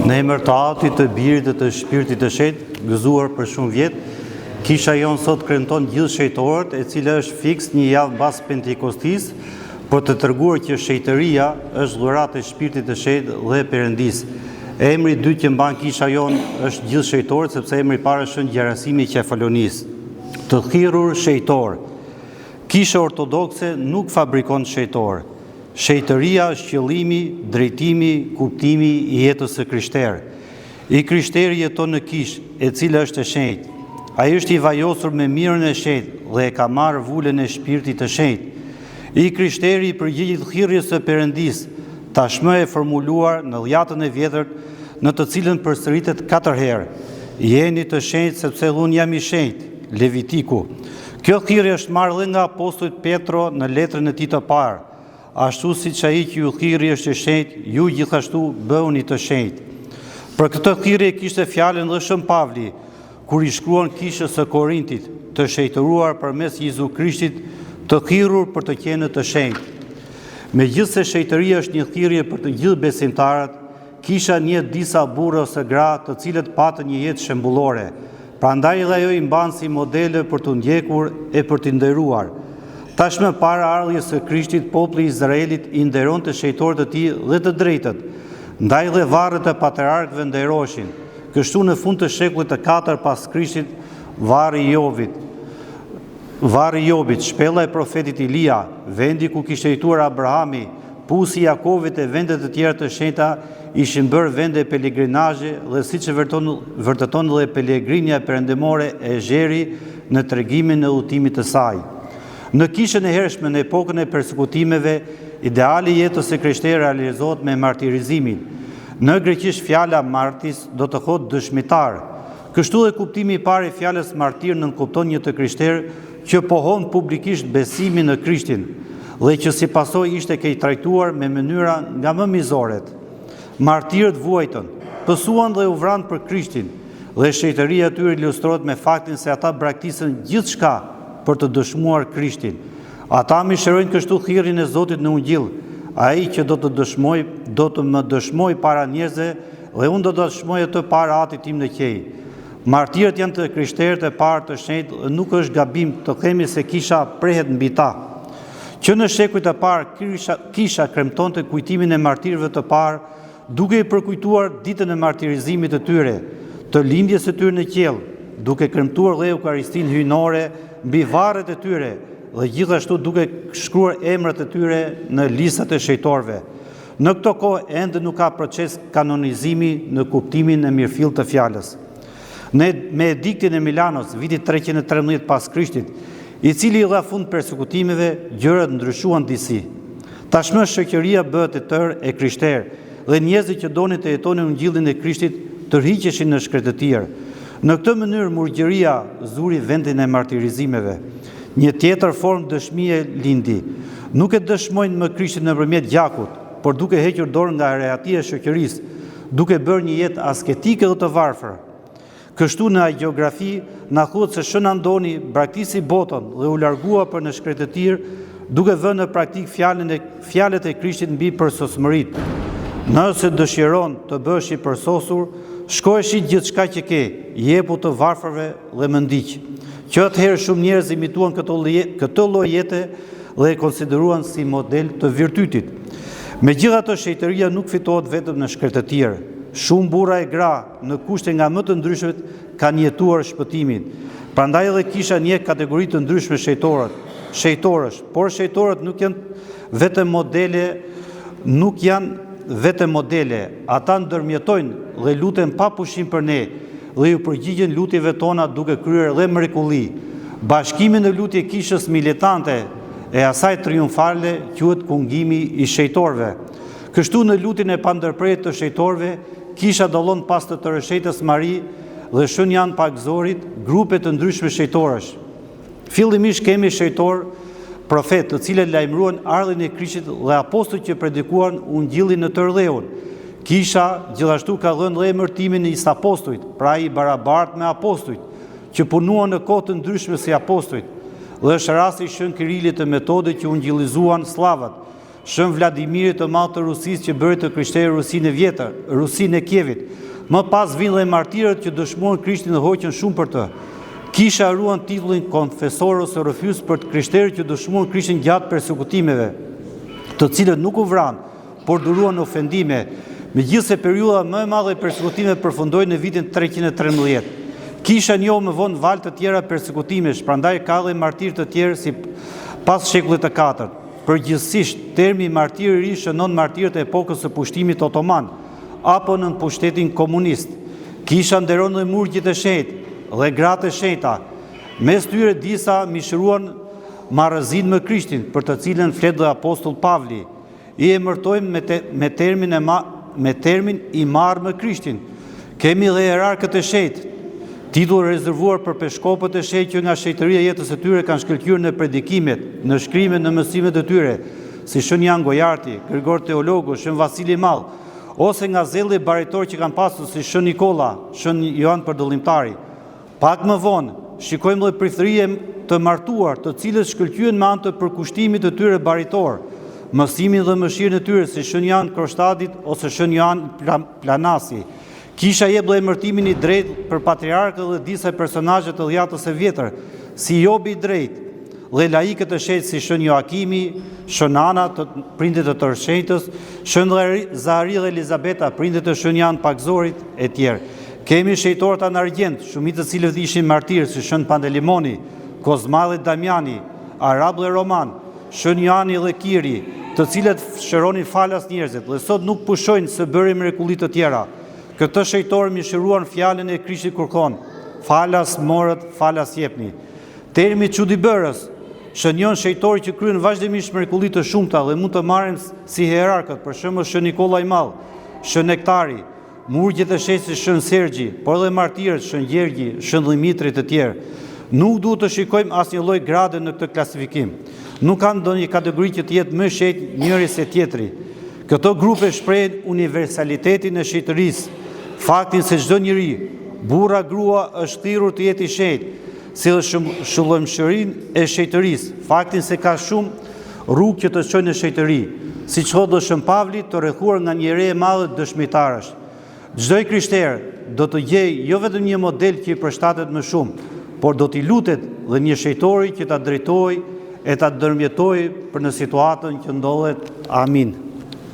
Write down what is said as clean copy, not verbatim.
Në emër të Atit, të Birit dhe të Shpirtit të Shenjtë, gëzuar për shumë vjet, kisha jonë sot kremton gjithë shejtorët, e cila është fiks një javë mbas Pentekostis, për të treguar që shejtëria është dhuratë e Shpirtit të Shenjtë dhe Perëndis. Emri i dytë që mban kisha jonë është gjithë shejtorët, sepse emri i parë është ngjyrasimi i Qefalonis. Të thirrur shejtor. Kisha ortodokse nuk fabrikon shejtor. Shejtëria është qëllimi, drejtimi, kuptimi i jetës së krishterë. I krishteri jeton në kishë, e cila është e shenjtë. Ai është i vajosur me mirën e shenjtë dhe e ka marrë vulën e Shpirtit të Shenjtë. I krishteri i përgjigjet thirrjes së Perëndis, tashmë e formuluar në dhjetën e vjetër, në të cilën përsëritet 4 herë. Jeni të shenjtë sepse unë jam i shenjtë. Levitiku. Kjo thirrje është marrë dhe nga apostulli Petro në letrën e tij të parë. Ashtu siç ai që ju thirrri është i shenjtë, ju gjithashtu bëhuni të shenjtë. Për këtë thirrje kishte fjalën dhe Shën Pavli, kur i shkruan kishës së Korintit, të shejtëruar përmes Jezu Krishtit, të thirrur për të qenë të shenjtë. Megjithse shejtëria është një thirrje për të gjithë besimtarët, kisha njeh disa burra ose gra të cilët patën një jetë shembullore. Prandaj edhe ajo i mban si modele për të ndjekur e për të nderuar. Tashmë para ardhjes së Krishtit, populli i Izraelit i nderonte shejtorët e tij dhe të drejtët, ndaj dhe varret e patriarkëve nderoshin. Kështu në fund të shekullit të 4 pas Krishtit, varri i Jobit, shpella e profetit Ilia, vendi ku kishte jetuar Abrahami, pusi i Jakovit e vendet të tjera të shenjta ishin bërë vende pelegrinazhe dhe siç e vërteton dhe pelegrinja perëndimore e Zheri në tregimin e udhëtimit të saj. Në kishën e hershme në epokën e persekutimeve, ideali i jetës së krishterë realizohet me martirizimin. Në greqisht fjala martis do të thotë dëshmitar. Kështu dhe kuptimi i parë i fjalës martir nënkupton një të krishterë që pohon publikisht besimin në Krishtin dhe që si pasojë ishte keq trajtuar me mënyra nga më mizoret. Martirët vuajtën, pësuan dhe u vranë për Krishtin, dhe shejtëria e tyre ilustrohet me faktin se ata braktisën gjithçka për të dëshmuar Krishtin. Ata mishërojnë kështu thirrjen e Zotit në Ungjil. Ai që do të më dëshmoj para njerëzve dhe unë do të dëshmoj atë para Atit tim në qej. Martirët janë të krishterët e parë të shenjtë dhe nuk është gabim të themi se kisha prehet mbi ta. Që në shekujt e parë kisha kremtonte kujtimin e martirëve të parë, duke i përkujtuar ditën e martirizimit të tyre, të lindjes së tyre në qiell, duke kremtuar dhe Eukaristin hyjnore mbi varret e tyre dhe gjithashtu duke shkruar emrat e tyre në listat e shejtorëve. Në këtë kohë ende nuk ka proces kanonizimi në kuptimin e mirëfillt të fjalës. Me ediktin e Milanos, vitit 313 pas Krishtit, i cili i dha fund persekutimeve, gjërat ndryshuan disi. Tashmë shoqëria bëhet e tërë e krishterë dhe njerëzit që donin të jetonin Ungjillin e Krishtit tërhiqeshin në shkretëtir. Në këtë mënyrë murgjëria zuri vendin e martirizimeve. Një tjetër formë dëshmie lindi. Nuk e dëshmojnë më Krishtin nëpërmjet gjakut, por duke hequr dorë nga rehatia e shoqërisë, duke bërë një jetë asketike dhe të varfër. Kështu në agiografi na thuhet se Shën Andoni braktisi botën dhe u largua për në shkretëtir, duke vënë në praktik fjalët e Krishtit mbi përsosmëritë. Nëse dëshiron të bësh i përsosur, shkoheshi gjithçka që ke, jepu të varfërve dhe më ndiq. Që atëherë shumë njerëz imituan këtë lloj jete dhe e konsideruan si model të virtytit. Megjithatë, shejtëria nuk fitohet vetëm në shkretëtir. Shumë burra e gra në kushte nga më të ndryshmet kanë jetuar shpëtimin. Prandaj edhe kisha një kategori të ndryshme shejtorësh, por shejtorët nuk janë vetëm modele, ata ndërmjetojnë dhe luten pa pushim për ne dhe ju përgjigjen lutjeve tona duke kryer dhe mrekulli. Bashkimi në lutje kishës militante e asaj triumfale quhet kungimi i shejtorëve. Kështu në lutjen e pandërprerjet të shejtorëve, kisha dallon pas të Tërëshetës Mari dhe Shën Jan Pagzorit grupe të ndryshme shejtorësh. Fillimisht kemi shejtor profet, të cilët lajmëruan ardhjen e Krishtit dhe apostujt që predikuan Ungjillin në tërë dheun. Kisha gjithashtu ka dhënë dhe emërtimin e apostujt, pra i barabartë me apostujt, që punuan në kohë të ndryshme si apostujt, dhe është rasti Shën Kirilit të Metodit që ungjillizuan slavat. shën Vladimirit të Madh të Rusisë që bëri të krishterë Rusinë e vjetër, Rusinë e Kievit. Më pas vinë dhe martirët që dëshmuan Krishtin dhe hoqën shumë për të. Kisha ruan titullin konfesor ose refyz për të krishterët që dëshmuan Krishtin gjatë persekutimeve, të cilët nuk u vranë, por duruan ofendime. Megjithëse periudha më e madhe e persekutimeve përfundoi në vitin 313. Kisha njohë më vonë valë të tjera persekutimesh, prandaj ka dhe martirë të tjerë si pas shekullit të 4. Përgjithsisht, termi martirë i ri shënon martirët e epokës së pushtimit otoman, apo në pushtetin komunist. Kisha nderon dhe murgjit e shenjtë dhe gratë e shenjta. Mes tyre disa mishruan marrëzin me Krishtin, për të cilën flet dhe apostull Pavli. I emërtojmë me termin i marrë me Krishtin. Kemi dhe hierarkët e shenjtë, titull rezervuar për peshkopët e shenjtë që nga shenjtëria e jetës së tyre kanë shkëlqyer në predikimet, në shkrimet, në mësimet e tyre, si Shën Jan Gojarti, Grigor Teologu, Shën Vasili Mall, ose nga zelli baritor që kanë pasur si Shën Nikola, Shën Joan Përdëllimtari. Pak më vonë, shikojmë dhe prithërie të martuar, të cilët shkëlqyen me anë të përkushtimit të tyre baritor, mësimin dhe mëshirën e tyre si Shën Jan Kroshtadit ose Shën Joan Planasi. Kisha jep dhe emërtimin i drejtë për patriarkët dhe disa personazhe të dhjatës së vjetër, si Jobi i drejtë, dhe laikët e shenjtë si Shën Joakimi, Shën Ana, prindit të tërshenjtës, Shën Zahari dhe Elizabeta, prindit të Shën Jan Pakzorit e tjerë. Kemi shenjtorët anargjent, shumit të cilët ishin martirë, si Shën Pandelimoni, Kozma dhe Damiani, Arab dhe Roman, Shën Joani dhe Kiri, të cilët shëronin falas njerëzit, dhe sot nuk pushojnë së bëri mrekullit të tjera. Këtë shenjtorë mishëruan fjalën e Krishtit kërkon, falas morët, falas jepni. Termi çuditbërës shënjon shenjtorë që kryen vazhdimisht mrekulli të shumta dhe mund të marrim si hierarkët, për shembull Shën Nikola i Madh, Shën Nektari, murgjit e shenjtë si Shën Sergji, por edhe martirët Shën Gjergji, Shën Dhimitri të tjerë. Nuk duhet të shikojmë asnjë lloj grade në këtë klasifikim. Nuk ka ndonjë kategori që të jetë më shenjtë njëri se tjetri. Këto grupe shprehin universalitetin e shenjtërisë, faktin se çdo njeri, burra grua, është thirrur të jetë i shenjtë, si dhe shëllëmshërinë e shenjtërisë, faktin se ka shumë rrugë që të çojnë në shenjtëri, siç thotë Shën Pavli, të rrethuar nga një ere e madhe dëshmitarësh. Çdo i krishterë do të gjejë jo vetëm një model që i përshtatet më shumë, por do t'i lutet dhe një shenjtori që ta drejtojë e ta ndërmjetojë për në situatën që ndodhet. Amin.